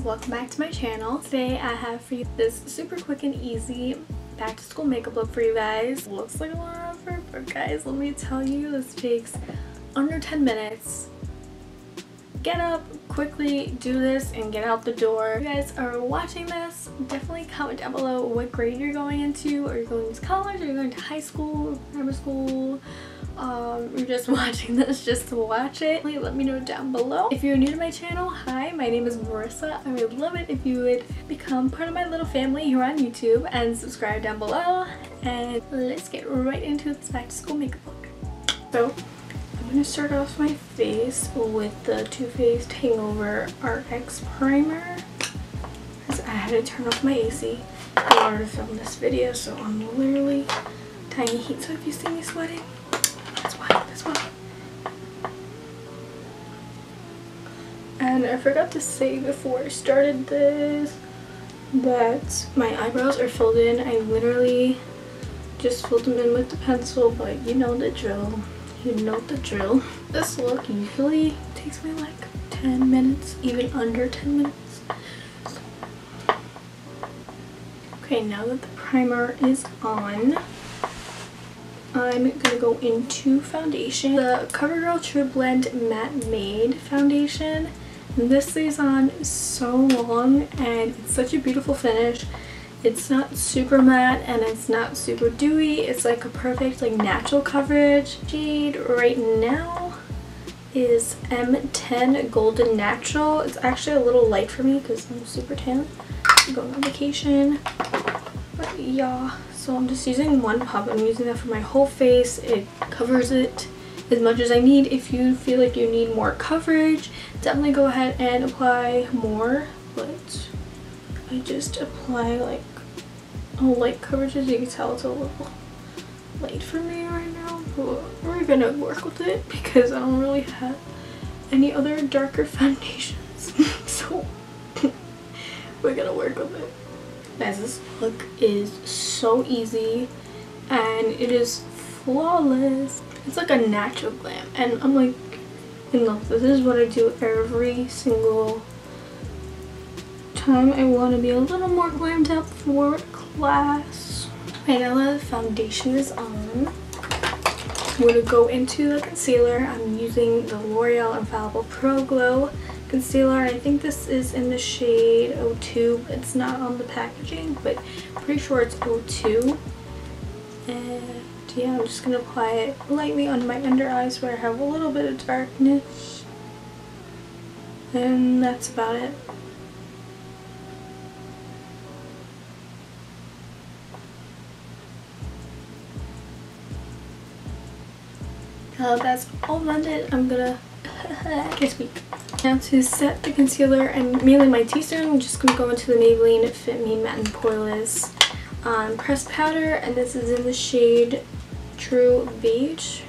welcome back to my channel. Today I have for you this super quick and easy back to school makeup look for you guys. Looks like a lot of effort, but guys, let me tell you, this takes under 10 minutes. Get up, quickly do this, and get out the door. If you guys are watching this, definitely comment down below what grade you're going into. Are you going to college? Are you going to high school, grammar school? You're just watching this just to watch it. Please let me know down below. If you're new to my channel, hi, my name is Marissa. I would love it if you would become part of my little family here on YouTube and subscribe down below. And let's get right into this back to school makeup look. So I'm going to start off my face with the Too Faced Hangover RX Primer. Because I had to turn off my AC in order to film this video, so I'm literally tiny heat. So if you see me sweating, that's why. And I forgot to say before I started this that my eyebrows are filled in. I literally just filled them in with the pencil, but you know the drill. You know the drill. This look usually takes me like 10 minutes, even under 10 minutes. Okay, now that the primer is on, I'm gonna go into foundation. The CoverGirl True Blend Matte Made foundation. And this stays on so long and it's such a beautiful finish. It's not super matte and it's not super dewy. It's like a perfect like natural coverage. Shade right now is M10 Golden Natural. It's actually a little light for me because I'm super tan. I'm going on vacation. But yeah, so I'm just using one pump. I'm using that for my whole face. It covers it as much as I need. If you feel like you need more coverage, definitely go ahead and apply more. But I just apply like a light coverage. As you can tell, it's a little light for me right now, but we're gonna work with it because I don't really have any other darker foundations. So we're gonna work with it. Guys, this look is so easy and it is flawless. It's like a natural glam and I'm like in love. This is what I do every single time I want to be a little more glammed up for class. Okay, now that the foundation is on, I'm going to go into the concealer. I'm using the L'Oreal Infallible Pro Glow concealer. I think this is in the shade 02. It's not on the packaging, but I'm pretty sure it's 02. And yeah, I'm just going to apply it lightly on my under eyes where I have a little bit of darkness. And that's about it. That's all blended. I'm gonna kiss me. Now to set the concealer and mainly my T-zone, I'm just gonna go into the Maybelline Fit Me Matte and Poreless pressed powder, and this is in the shade True Beige.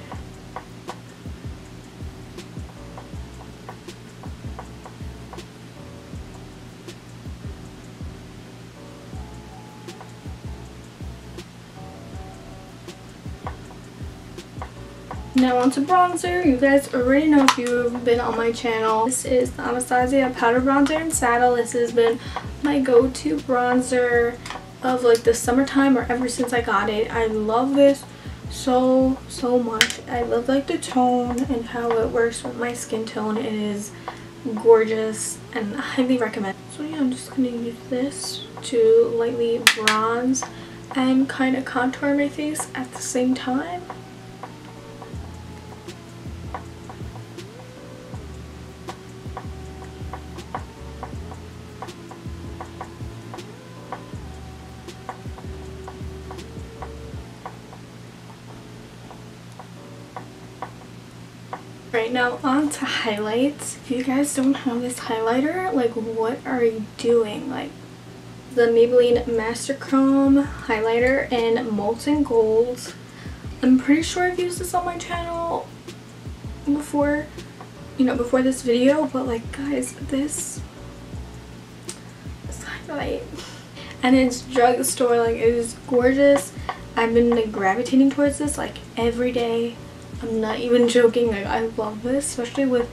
Now onto bronzer. You guys already know if you've been on my channel. This is the Anastasia Powder Bronzer in Saddle. This has been my go-to bronzer of like the summertime or ever since I got it. I love this so much. I love like the tone and how it works with my skin tone. It is gorgeous and I highly recommend. So yeah, I'm just gonna use this to lightly bronze and kind of contour my face at the same time. Right now on to highlights. If you guys don't have this highlighter, like what are you doing? Like the Maybelline Master Chrome highlighter in Molten Gold. I'm pretty sure I've used this on my channel before, you know, before this video, but like guys, this highlight, and it's drugstore, like it is gorgeous. I've been like gravitating towards this like every day. I'm not even joking, like I love this, especially with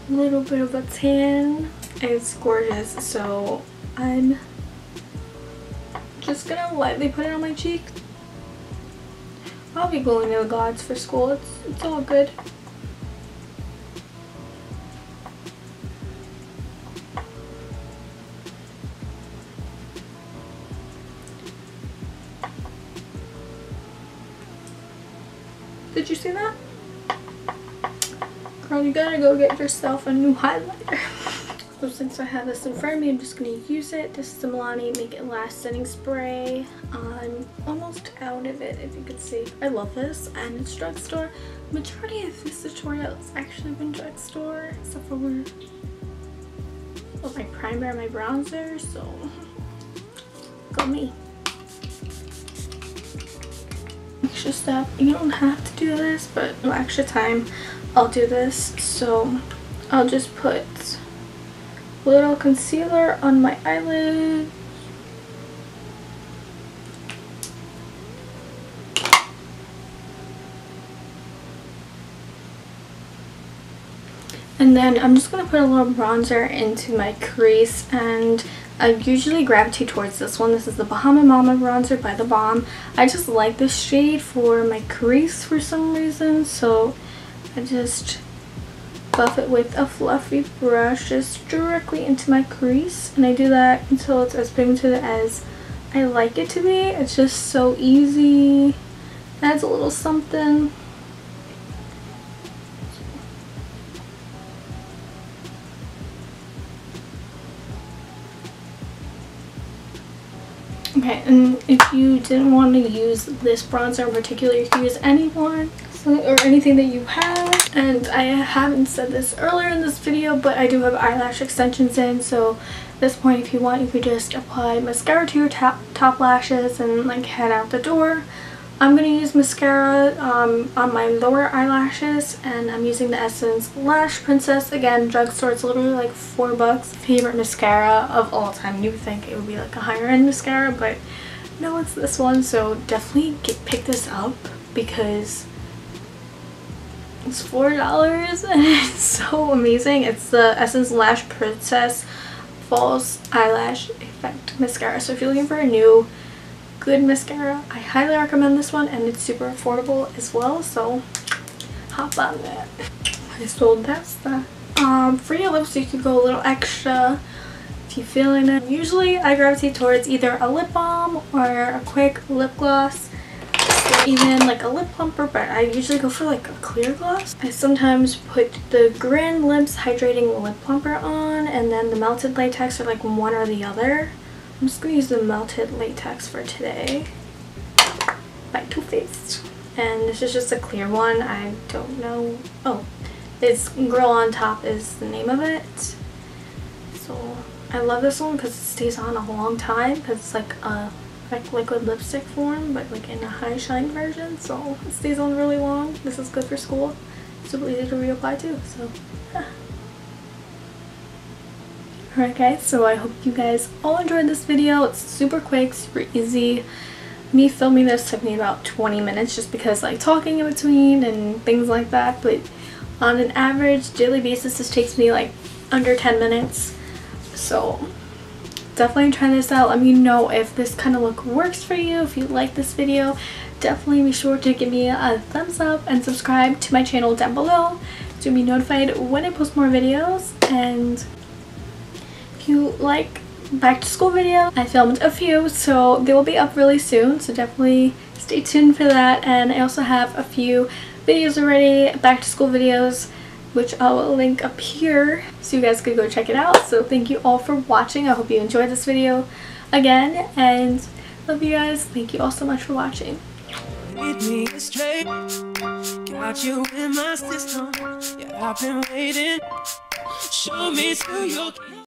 a little bit of a tan. It's gorgeous, so I'm just gonna lightly put it on my cheek. I'll be going to the gods for school. It's all good. Did you see that? Girl, you gotta go get yourself a new highlighter. So since I have this in front of me, I'm just going to use it. This is the Milani Make It Last Setting Spray. I'm almost out of it, if you could see. I love this, and it's drugstore. Majority of this tutorial has actually been drugstore, except for my primer and my bronzer, so go me. Extra step, you don't have to do this, but no extra time, I'll do this. So I'll just put a little concealer on my eyelid. And then I'm just going to put a little bronzer into my crease, and I usually gravitate towards this one. This is the Bahama Mama bronzer by The Balm. I just like this shade for my crease for some reason, so I just buff it with a fluffy brush just directly into my crease, and I do that until it's as pigmented as I like it to be. It's just so easy, adds a little something. Okay, and if you didn't want to use this bronzer in particular, you can use any one or anything that you have. And I haven't said this earlier in this video, but I do have eyelash extensions in, so at this point, if you want, you could just apply mascara to your top lashes and like head out the door. I'm going to use mascara on my lower eyelashes, and I'm using the Essence Lash Princess. Again, drugstore, it's literally like $4. Favorite mascara of all time. You would think it would be like a higher end mascara, but no, it's this one. So definitely pick this up because it's $4 and it's so amazing. It's the Essence Lash Princess False Eyelash Effect Mascara. So if you're looking for a new good mascara, I highly recommend this one, and it's super affordable as well, so hop on that. So that's that. For your lips, you could go a little extra if you're feeling it. Usually I gravitate towards either a lip balm or a quick lip gloss, or even like a lip plumper, but I usually go for like a clear gloss. I sometimes put the Grand Lips Hydrating Lip Plumper on, and then the Melted Latex, or like one or the other. I'm just going to use the Melted Latex for today by Too Faced. And this is just a clear one. I don't know. Oh, it's Girl on Top is the name of it. So I love this one because it stays on a long time, because it's like a liquid lipstick form, but like in a high shine version. So it stays on really long. This is good for school. Super easy to reapply too. So alright guys, so I hope you guys all enjoyed this video. It's super quick, super easy. Me filming this took me about 20 minutes just because like talking in between and things like that, but on an average daily basis this takes me like under 10 minutes. So definitely try this out. Let me know if this kind of look works for you. If you like this video, definitely be sure to give me a thumbs up and subscribe to my channel down below to be notified when I post more videos. And you like back to school video, I filmed a few, so they will be up really soon, so definitely stay tuned for that. And I also have a few videos already, back to school videos, which I'll link up here so you guys could go check it out. So thank you all for watching. I hope you enjoyed this video again, and love you guys. Thank you all so much for watching. Lead me astray, got you in my system, yeah, I've been waiting, show me to your